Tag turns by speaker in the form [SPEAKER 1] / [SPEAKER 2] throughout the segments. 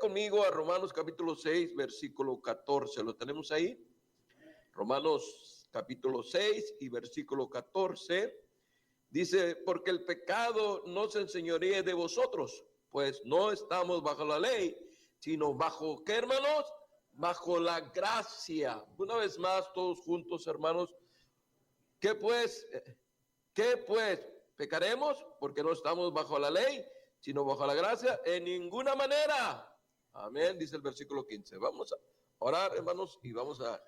[SPEAKER 1] conmigo a Romanos capítulo 6, versículo 14. ¿Lo tenemos ahí? Romanos capítulo 6 y versículo 14. Dice, porque el pecado no se enseñorea de vosotros, pues no estamos bajo la ley, sino bajo, ¿qué, hermanos? Bajo la gracia. Una vez más, todos juntos, hermanos. ¿Qué pues? ¿Qué pues? ¿Pecaremos? Porque no estamos bajo la ley, sino bajo la gracia. En ninguna manera. Amén, dice el versículo 15. Vamos a orar, hermanos, y vamos a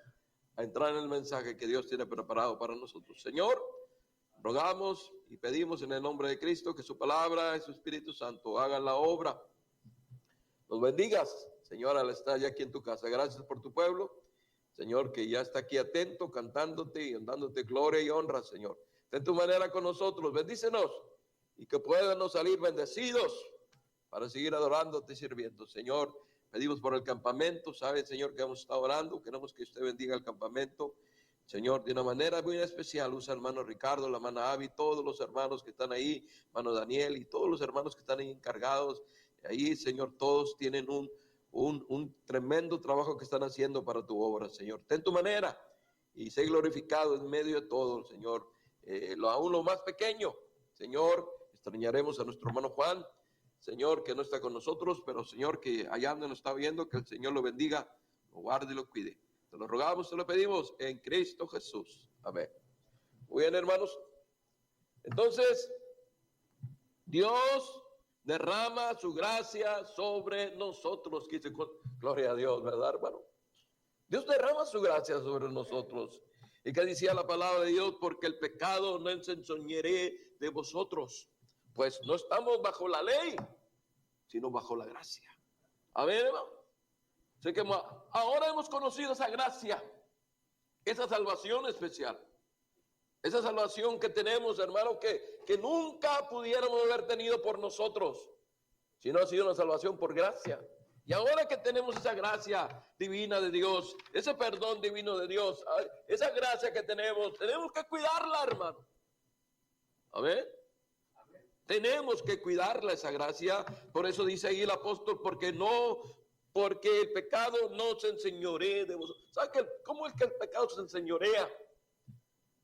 [SPEAKER 1] entrar en el mensaje que Dios tiene preparado para nosotros. Señor, rogamos y pedimos en el nombre de Cristo que su palabra y su Espíritu Santo hagan la obra. Nos bendigas, Señor, al estar ya aquí en tu casa. Gracias por tu pueblo, Señor, que ya está aquí atento, cantándote y dándote gloria y honra, Señor. Ten tu manera con nosotros, bendícenos y que puedan salir bendecidos para seguir adorándote y sirviendo. Señor, pedimos por el campamento, sabe, Señor, que hemos estado orando, queremos que usted bendiga el campamento. Señor, de una manera muy especial, usa al hermano Ricardo, la hermana Avi, todos los hermanos que están ahí, hermano Daniel y todos los hermanos que están ahí encargados. Ahí, Señor, todos tienen un tremendo trabajo que están haciendo para tu obra, Señor. Ten tu manera y sé glorificado en medio de todo, Señor. Aún lo más pequeño, Señor, extrañaremos a nuestro hermano Juan, Señor, que no está con nosotros, pero Señor, que allá donde nos está viendo, que el Señor lo bendiga, lo guarde y lo cuide. Te lo rogamos, te lo pedimos en Cristo Jesús. Amén. Muy bien, hermanos. Entonces, Dios derrama su gracia sobre nosotros. Gloria a Dios, ¿verdad, hermano? Dios derrama su gracia sobre nosotros. Y que decía la palabra de Dios, porque el pecado no se enseñorea de vosotros, pues no estamos bajo la ley, sino bajo la gracia. Amén, hermano. Así que ahora hemos conocido esa gracia, esa salvación especial, esa salvación que tenemos, hermano, que nunca pudiéramos haber tenido por nosotros, sino ha sido una salvación por gracia. Y ahora que tenemos esa gracia divina de Dios, ese perdón divino de Dios, esa gracia que tenemos que cuidarla, hermano. Amén. Tenemos que cuidarla esa gracia. Por eso dice ahí el apóstol, porque el pecado no se enseñorea de vosotros. ¿Sabe cómo es que el pecado se enseñorea?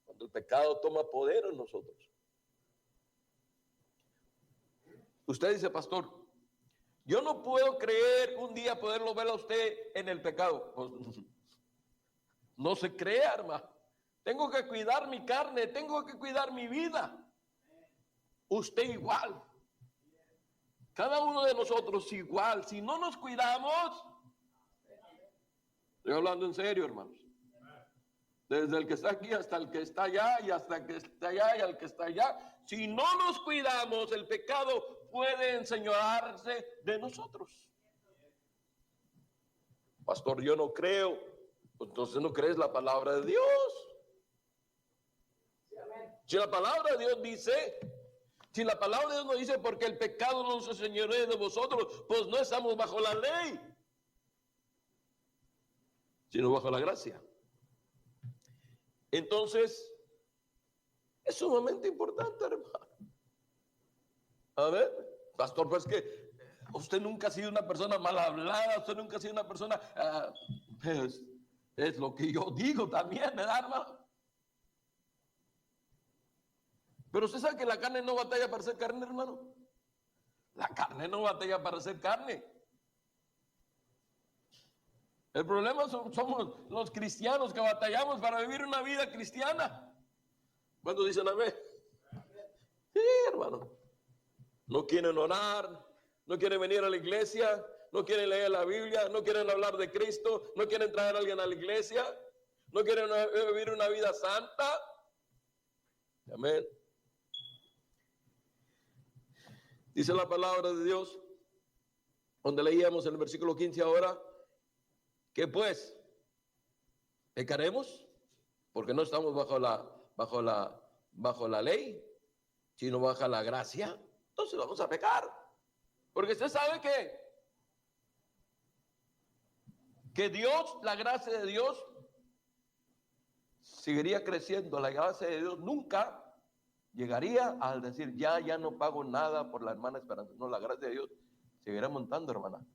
[SPEAKER 1] Cuando el pecado toma poder en nosotros. Usted dice, pastor, yo no puedo creer un día poderlo ver a usted en el pecado. Pues, no se crea, hermano. Tengo que cuidar mi carne, tengo que cuidar mi vida. Usted igual. Cada uno de nosotros igual. Si no nos cuidamos, estoy hablando en serio, hermanos. Desde el que está aquí hasta el que está allá y hasta el que está allá y al que está allá. Si no nos cuidamos, el pecado puede enseñorearse de nosotros. Pastor, yo no creo. Entonces no crees la palabra de Dios. Si la palabra de Dios dice, si la palabra de Dios nos dice, porque el pecado no se enseñorea de vosotros, pues no estamos bajo la ley, sino bajo la gracia. Entonces, es sumamente importante, hermano. A ver, pastor, pues que usted nunca ha sido una persona mal hablada, usted nunca ha sido una persona, pues, es lo que yo digo también, ¿verdad, hermano? Pero usted sabe que la carne no batalla para ser carne, hermano. La carne no batalla para ser carne. El problema somos los cristianos que batallamos para vivir una vida cristiana. ¿Cuántos dicen amén? Sí, hermano. No quieren orar, no quieren venir a la iglesia, no quieren leer la Biblia, no quieren hablar de Cristo, no quieren traer a alguien a la iglesia, no quieren vivir una vida santa. Amén. Dice la palabra de Dios, donde leíamos en el versículo 15 ahora, que pues, ¿pecaremos? Porque no estamos bajo la ley, sino bajo la gracia. Entonces vamos a pecar. Porque usted sabe que Dios, la gracia de Dios, seguiría creciendo. La gracia de Dios nunca llegaría al decir, ya no pago nada por la hermana Esperanza. No, la gracia de Dios seguirá montando, hermana.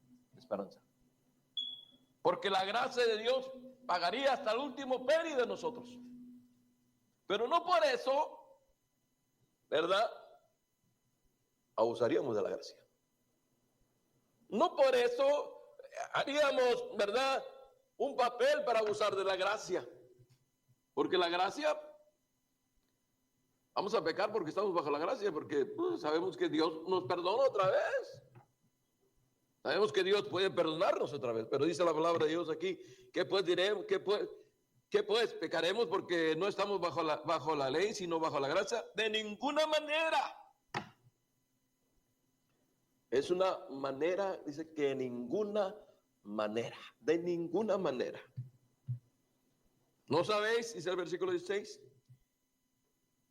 [SPEAKER 1] esperanza. Porque la gracia de Dios pagaría hasta el último penny de nosotros. Pero no por eso, ¿verdad?, abusaríamos de la gracia. No por eso haríamos, ¿verdad?, un papel para abusar de la gracia. Porque la gracia, vamos a pecar porque estamos bajo la gracia, porque sabemos que Dios nos perdona otra vez. Sabemos que Dios puede perdonarnos otra vez, pero dice la palabra de Dios aquí, ¿qué pues diremos? ¿Qué pues? ¿Pecaremos porque no estamos bajo la ley, sino bajo la gracia? De ninguna manera. Es una manera, dice que de ninguna manera. ¿No sabéis, dice el versículo 16,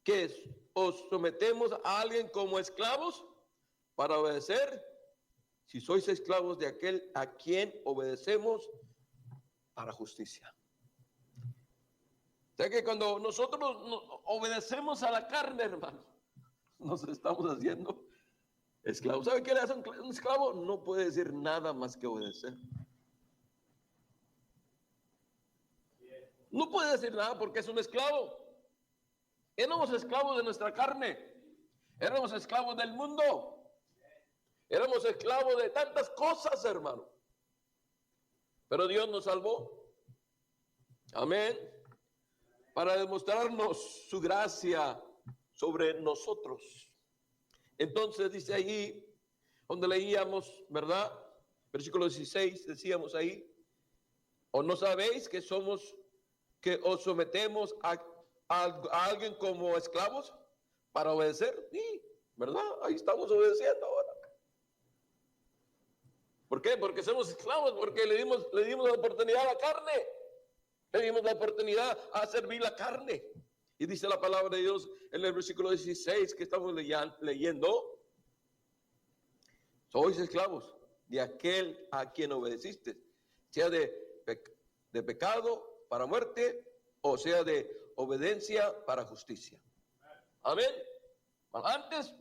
[SPEAKER 1] que os sometemos a alguien como esclavos para obedecer? Si sois esclavos de aquel a quien obedecemos para justicia. O sea que cuando nosotros obedecemos a la carne, hermano, nos estamos haciendo esclavos. ¿Sabe qué le hace un esclavo? No puede decir nada más que obedecer. No puede decir nada porque es un esclavo. Éramos esclavos de nuestra carne. Éramos esclavos del mundo. Éramos esclavos de tantas cosas, hermano. Pero Dios nos salvó. Amén. Para demostrarnos su gracia sobre nosotros. Entonces dice ahí, donde leíamos, ¿verdad? Versículo 16, decíamos ahí, ¿o no sabéis que os sometemos a alguien como esclavos para obedecer? Sí, ¿verdad? Ahí estamos obedeciendo ahora. ¿Por qué? Porque somos esclavos, porque le dimos la oportunidad a la carne. Le dimos la oportunidad a servir la carne. Y dice la palabra de Dios en el versículo 16 que estamos leyendo. Sois esclavos de aquel a quien obedeciste, sea de pecado para muerte o sea de obediencia para justicia. Amén. Antes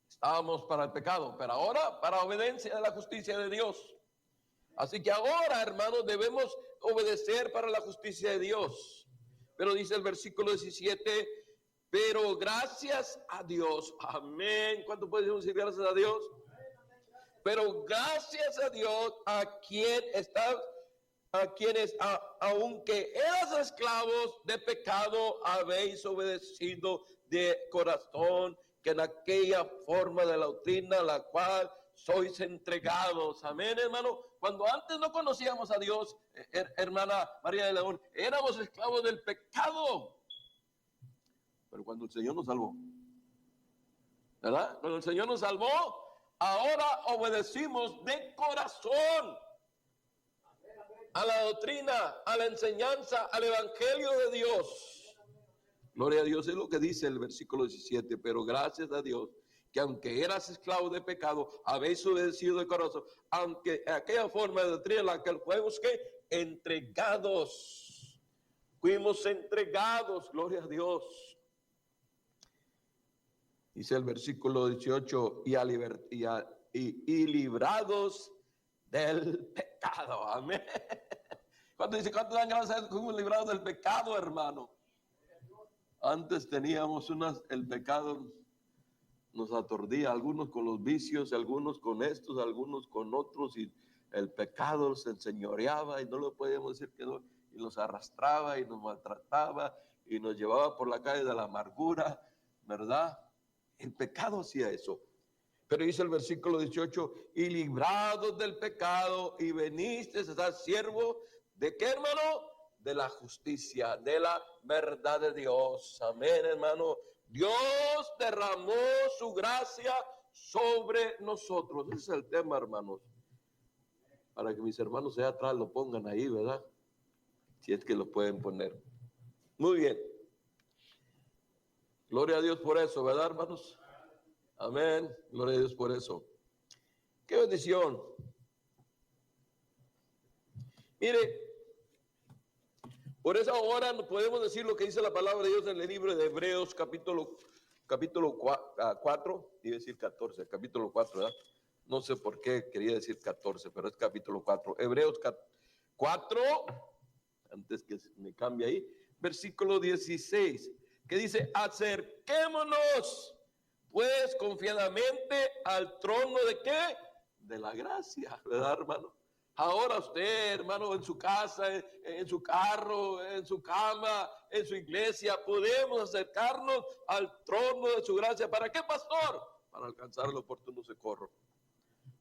[SPEAKER 1] estábamos para el pecado, pero ahora para obediencia a la justicia de Dios. Así que ahora, hermanos, debemos obedecer para la justicia de Dios. Pero dice el versículo 17, pero gracias a Dios. Amén. ¿Cuánto podemos decir gracias a Dios? Pero gracias a Dios a quienes aunque eras esclavos de pecado, habéis obedecido de corazón, que en aquella forma de la doctrina la cual sois entregados. Amén, hermano. Cuando antes no conocíamos a Dios, hermana María de León, éramos esclavos del pecado. Pero cuando el Señor nos salvó, ¿verdad? Cuando el Señor nos salvó, ahora obedecimos de corazón a la doctrina, a la enseñanza, al evangelio de Dios. Gloria a Dios, es lo que dice el versículo 17, pero gracias a Dios, que aunque eras esclavo de pecado, habéis obedecido de corazón, aunque aquella forma de doctrina la que fuimos entregados, gloria a Dios. Dice el versículo 18, y librados del pecado. Amén. Cuando dice, ¿cuánto dan gracias a Dios que fuimos librados del pecado, hermano? Antes teníamos el pecado nos aturdía, algunos con los vicios, algunos con estos, algunos con otros, y el pecado se enseñoreaba y no lo podíamos decir que no, y nos arrastraba y nos maltrataba y nos llevaba por la calle de la amargura, ¿verdad? El pecado hacía eso. Pero dice el versículo 18, y librados del pecado, y veniste a ser siervo, ¿de qué, hermano? De la justicia, de la verdad de Dios. Amén, hermano. Dios derramó su gracia sobre nosotros. Ese es el tema, hermanos. Para que mis hermanos allá atrás lo pongan ahí, ¿verdad? Si es que lo pueden poner. Muy bien. Gloria a Dios por eso, ¿verdad, hermanos? Amén. Gloria a Dios por eso. ¡Qué bendición! Mire, por esa hora podemos decir lo que dice la palabra de Dios en el libro de Hebreos, capítulo 4, iba a decir 14, capítulo 4, ¿verdad? No sé por qué quería decir 14, pero es capítulo 4. Hebreos 4, antes que me cambie ahí, versículo 16, que dice, acerquémonos pues confiadamente al trono de ¿qué? De la gracia, ¿verdad, hermano? Ahora usted, hermano, en su casa, en su carro, en su cama, en su iglesia, podemos acercarnos al trono de su gracia. ¿Para qué, pastor? Para alcanzar el oportuno socorro.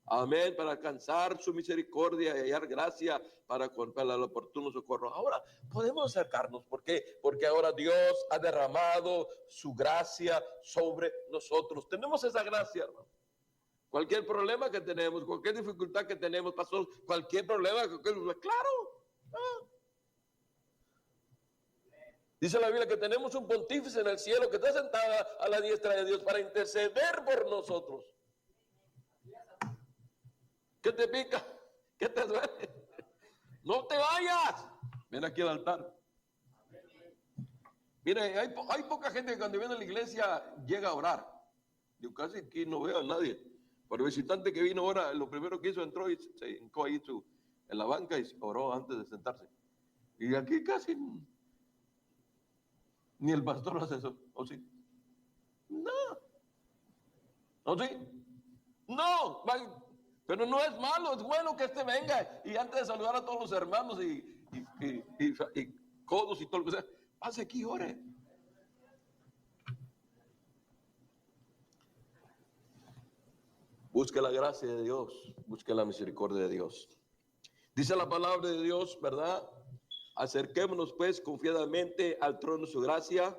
[SPEAKER 1] Amén, para alcanzar su misericordia y hallar gracia para el oportuno socorro. Ahora podemos acercarnos. ¿Por qué? Porque ahora Dios ha derramado su gracia sobre nosotros. Tenemos esa gracia, hermano. Cualquier problema que tenemos, cualquier dificultad que tenemos, pastor, cualquier problema, claro. Dice la Biblia que tenemos un pontífice en el cielo que está sentada a la diestra de Dios para interceder por nosotros. ¿Qué te pica? ¿Qué te duele? No te vayas. Ven aquí al altar. Mire, hay poca gente que cuando viene a la iglesia llega a orar. Yo casi aquí no veo a nadie. Por el visitante que vino ahora, lo primero que hizo, entró y se hincó ahí en la banca y oró antes de sentarse. Y aquí casi ni el pastor hace eso, ¿o sí? No. ¿O sí? No. Pero no es malo, es bueno que este venga y antes de saludar a todos los hermanos y codos y todo lo que sea, pase aquí y ore. Busque la gracia de Dios, busque la misericordia de Dios. Dice la palabra de Dios, ¿verdad? Acerquémonos pues confiadamente al trono de su gracia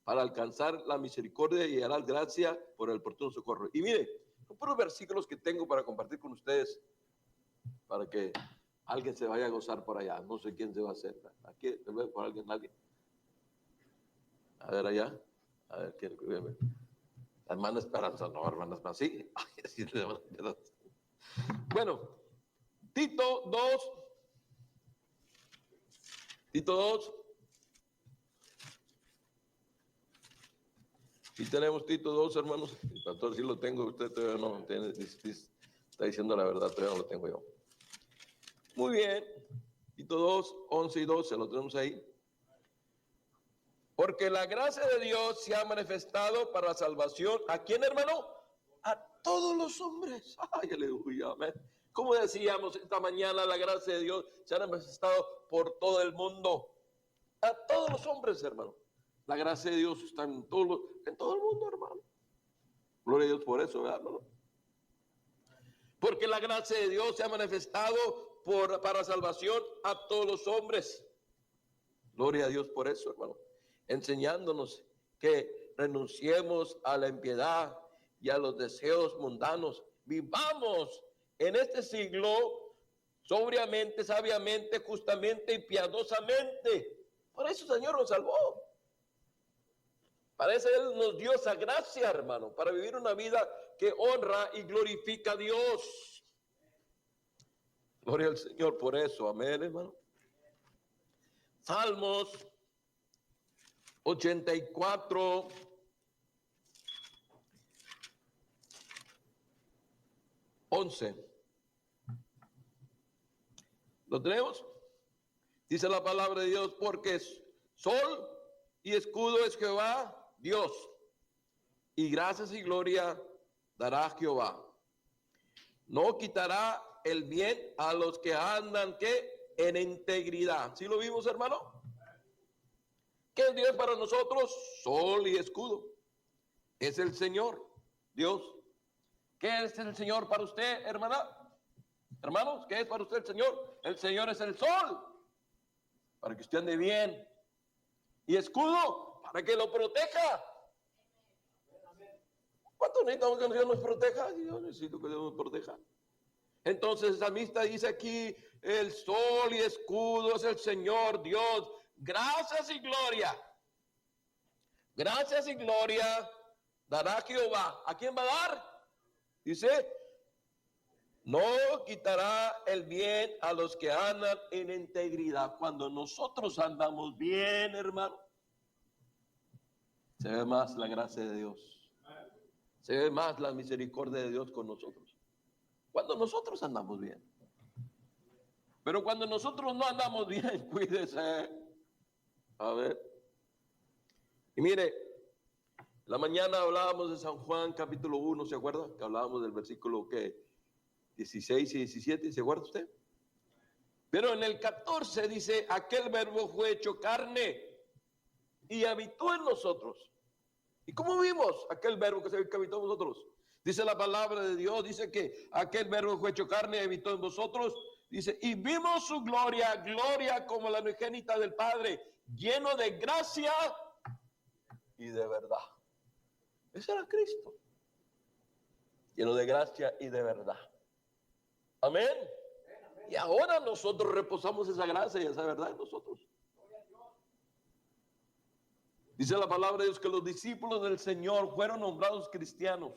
[SPEAKER 1] para alcanzar la misericordia y hallar gracia por el oportuno socorro. Y mire, son puros versículos que tengo para compartir con ustedes, para que alguien se vaya a gozar por allá. No sé quién se va a hacer. Aquí, por alguien. A ver allá. A ver quién. La hermana Esperanza, no, hermana Esperanza, sí. Bueno, Tito 2. Tito 2. Y tenemos Tito 2, hermanos. El pastor sí lo tengo, usted todavía no tiene, está diciendo la verdad, todavía no lo tengo yo. Muy bien. Tito 2, 11 y 12, lo tenemos ahí. Porque la gracia de Dios se ha manifestado para la salvación. ¿A quién, hermano? A todos los hombres. Ay, aleluya, amén. Como decíamos esta mañana, la gracia de Dios se ha manifestado por todo el mundo. A todos los hombres, hermano. La gracia de Dios está en todo el mundo, hermano. Gloria a Dios por eso, ¿verdad, hermano? Porque la gracia de Dios se ha manifestado para salvación a todos los hombres. Gloria a Dios por eso, hermano. Enseñándonos que renunciemos a la impiedad y a los deseos mundanos. Vivamos en este siglo sobriamente, sabiamente, justamente y piadosamente. Por eso el Señor nos salvó. Para eso Él nos dio esa gracia, hermano, para vivir una vida que honra y glorifica a Dios. Gloria al Señor por eso, amén, hermano. Salmos 84, 11. ¿Lo tenemos? Dice la palabra de Dios, porque sol y escudo es Jehová, Dios, y gracias y gloria dará Jehová. No quitará el bien a los que andan, ¿qué? En integridad. ¿Sí lo vimos, hermano? ¿Qué es Dios para nosotros? Sol y escudo. Es el Señor, Dios. ¿Qué es el Señor para usted, hermana? Hermanos, ¿qué es para usted el Señor? El Señor es el sol, para que usted ande bien. Y escudo, para que lo proteja. ¿Cuánto necesitamos que Dios nos proteja? Yo necesito que Dios nos proteja. Entonces el salmista dice aquí, el sol y escudo es el Señor, Dios. Gracias y gloria. Gracias y gloria dará Jehová. ¿A quién va a dar? Dice, no quitará el bien a los que andan en integridad. Cuando nosotros andamos bien, hermano, se ve más la gracia de Dios. Se ve más la misericordia de Dios con nosotros. Cuando nosotros andamos bien. Pero cuando nosotros no andamos bien, cuídese. A ver. Y mire, la mañana hablábamos de San Juan capítulo 1, ¿se acuerda? Que hablábamos del versículo que 16 y 17, ¿se acuerda usted? Pero en el 14 dice, aquel verbo fue hecho carne y habitó en nosotros. ¿Y cómo vimos aquel verbo que habitó en nosotros? Dice la palabra de Dios, dice que aquel verbo fue hecho carne y habitó en nosotros. Dice, y vimos su gloria, gloria como la unigénita del Padre, lleno de gracia y de verdad. Ese era Cristo, lleno de gracia y de verdad. Amén. Y ahora nosotros reposamos esa gracia y esa verdad en nosotros. Dice la palabra de Dios que los discípulos del Señor fueron nombrados cristianos.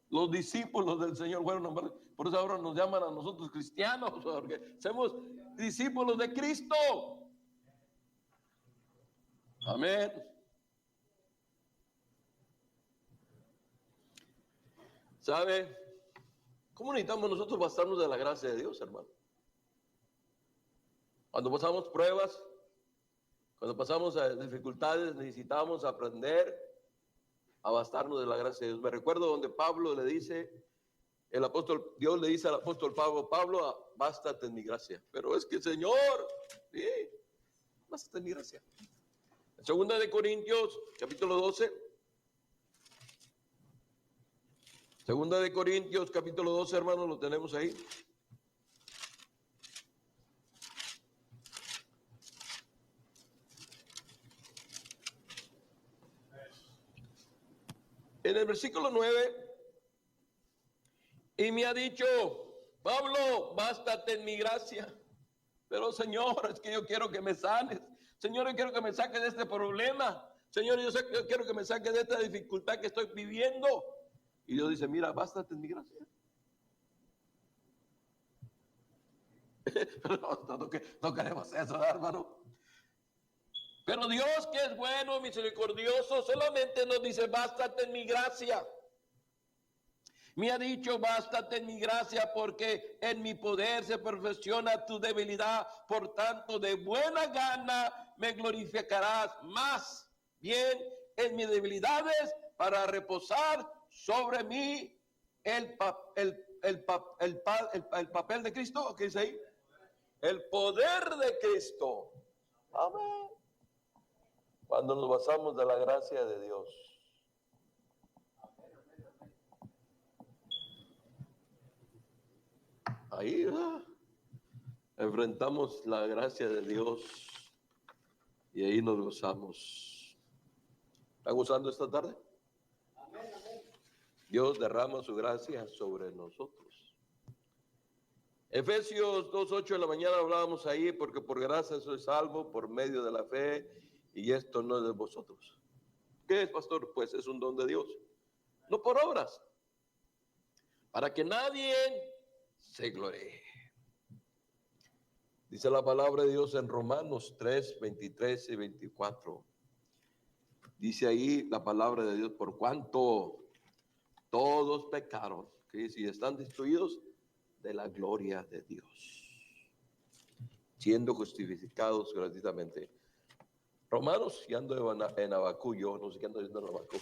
[SPEAKER 1] Los discípulos del Señor fueron nombrados. Por eso ahora nos llaman a nosotros cristianos, porque somos discípulos de Cristo. Amén. ¿Sabe? ¿Cómo necesitamos nosotros basarnos de la gracia de Dios, hermano? Cuando pasamos pruebas, cuando pasamos dificultades, necesitamos aprender a bastarnos de la gracia de Dios. Me recuerdo donde Pablo le dice, Dios le dice al apóstol Pablo, bástate en mi gracia. Pero es que Señor, sí, bástate en mi gracia. En 2 de Corintios, capítulo 12. 2 de Corintios, capítulo 12, hermanos, lo tenemos ahí. En el versículo 9, y me ha dicho, Pablo, bástate en mi gracia. Pero Señor, es que yo quiero que me sanes. Señor, yo quiero que me saques de este problema. Señor, yo quiero que me saques de esta dificultad que estoy viviendo. Y Dios dice, mira, bástate en mi gracia. No queremos eso, hermano. Pero Dios, que es bueno, misericordioso, solamente nos dice, bástate en mi gracia. Me ha dicho, bástate en mi gracia, porque en mi poder se perfecciona tu debilidad. Por tanto, de buena gana me glorificarás más bien en mis debilidades, para reposar sobre mí el papel de Cristo. ¿Qué dice ahí? El poder de Cristo. Amén. Cuando nos basamos de la gracia de Dios. Ahí enfrentamos la gracia de Dios y ahí nos gozamos. ¿Están gozando esta tarde? Dios derrama su gracia sobre nosotros. Efesios 2:8 de la mañana hablábamos ahí, porque por gracia soy salvo por medio de la fe, y esto no es de vosotros. ¿Qué es, pastor? Pues es un don de Dios, no por obras, para que nadie se gloríe. Dice la palabra de Dios en Romanos 3, 23 y 24. Dice ahí la palabra de Dios, por cuanto todos pecaron, ¿sí? Y están destruidos de la gloria de Dios, siendo justificados gratuitamente. Romanos, y ando en Abacú, yo no sé qué ando diciendo en Abacú.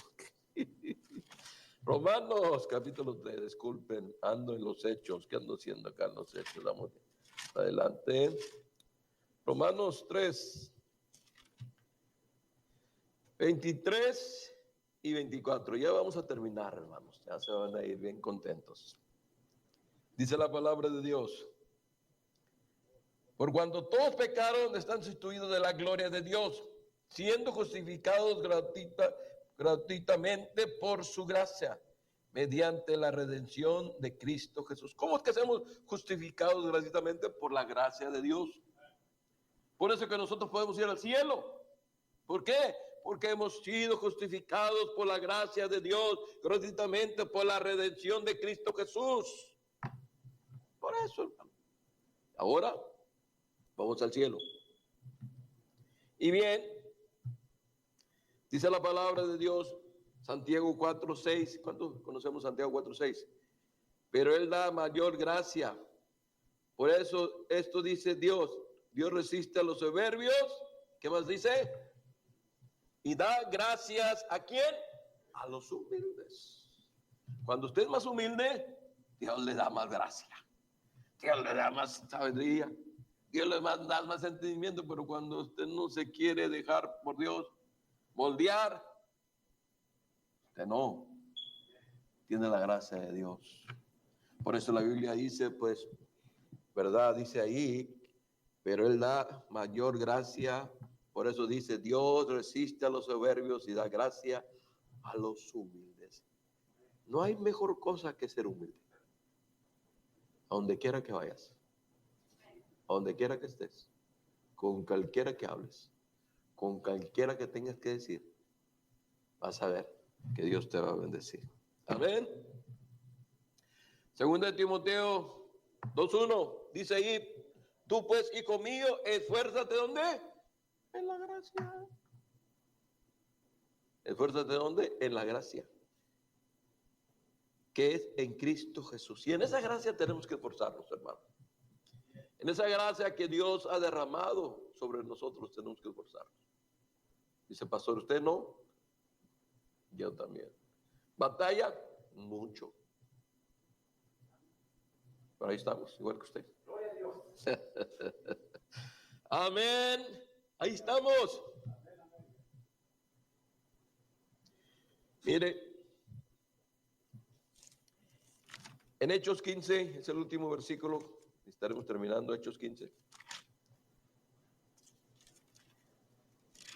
[SPEAKER 1] Romanos capítulo 3, disculpen, ando en los hechos. ¿Qué ando haciendo acá en los hechos? Vamos adelante. Romanos 3, 23 y 24. Ya vamos a terminar, hermanos. Ya se van a ir bien contentos. Dice la palabra de Dios. Por cuando todos pecaron, están sustituidos de la gloria de Dios, siendo justificados gratuitamente por su gracia, mediante la redención de Cristo Jesús. ¿Cómo es que somos justificados gratuitamente? Por la gracia de Dios. Por eso que nosotros podemos ir al cielo. ¿Por qué? Porque hemos sido justificados por la gracia de Dios, gratuitamente por la redención de Cristo Jesús. Por eso, hermano. Ahora vamos al cielo. Y bien, dice la palabra de Dios, Santiago 4:6. ¿Cuántos conocemos Santiago 4:6? pero Él da mayor gracia. Por eso esto dice Dios. Dios resiste a los soberbios. ¿Qué más dice? Y da gracias ¿a quién? A los humildes. Cuando usted es más humilde, Dios le da más gracia. Dios le da más sabiduría. Dios le da más entendimiento. Pero cuando usted no se quiere dejar por Dios moldear, usted no tiene la gracia de Dios. Por eso la Biblia dice, pues, ¿verdad? Dice ahí, pero Él da mayor gracia. Por eso dice, Dios resiste a los soberbios y da gracia a los humildes. No hay mejor cosa que ser humilde. A donde quiera que vayas, a donde quiera que estés, con cualquiera que hables, con cualquiera que tengas que decir, vas a ver que Dios te va a bendecir. Amén. Segunda de Timoteo 2:1 dice ahí, tú pues, hijo mío, esfuérzate ¿dónde? En la gracia. Esfuérzate ¿dónde? En la gracia, que es en Cristo Jesús. Y en esa gracia tenemos que esforzarnos, hermano. En esa gracia que Dios ha derramado sobre nosotros tenemos que esforzarnos. Dice, pastor, ¿usted no? Yo también. ¿Batalla? Mucho. Pero ahí estamos, igual que usted. Gloria a Dios. Amén. Ahí estamos. Mire, en Hechos 15, es el último versículo, estaremos terminando Hechos 15.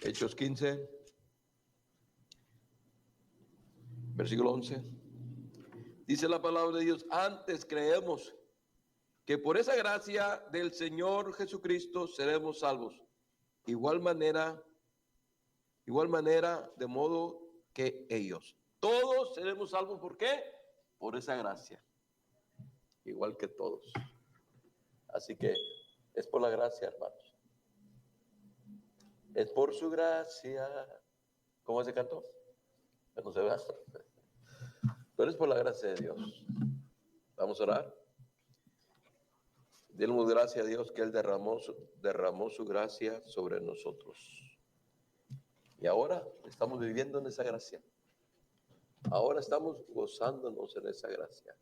[SPEAKER 1] Hechos 15, versículo 11. Dice la palabra de Dios, antes creemos que por esa gracia del Señor Jesucristo seremos salvos. Igual manera, de modo que ellos. Todos seremos salvos, ¿por qué? Por esa gracia. Igual que todos. Así que es por la gracia, hermanos. Es por su gracia. ¿Cómo se cantó? No se ve. Pero es por la gracia de Dios. Vamos a orar. Demos gracias a Dios que Él derramó su gracia sobre nosotros. Y ahora estamos viviendo en esa gracia. Ahora estamos gozándonos en esa gracia.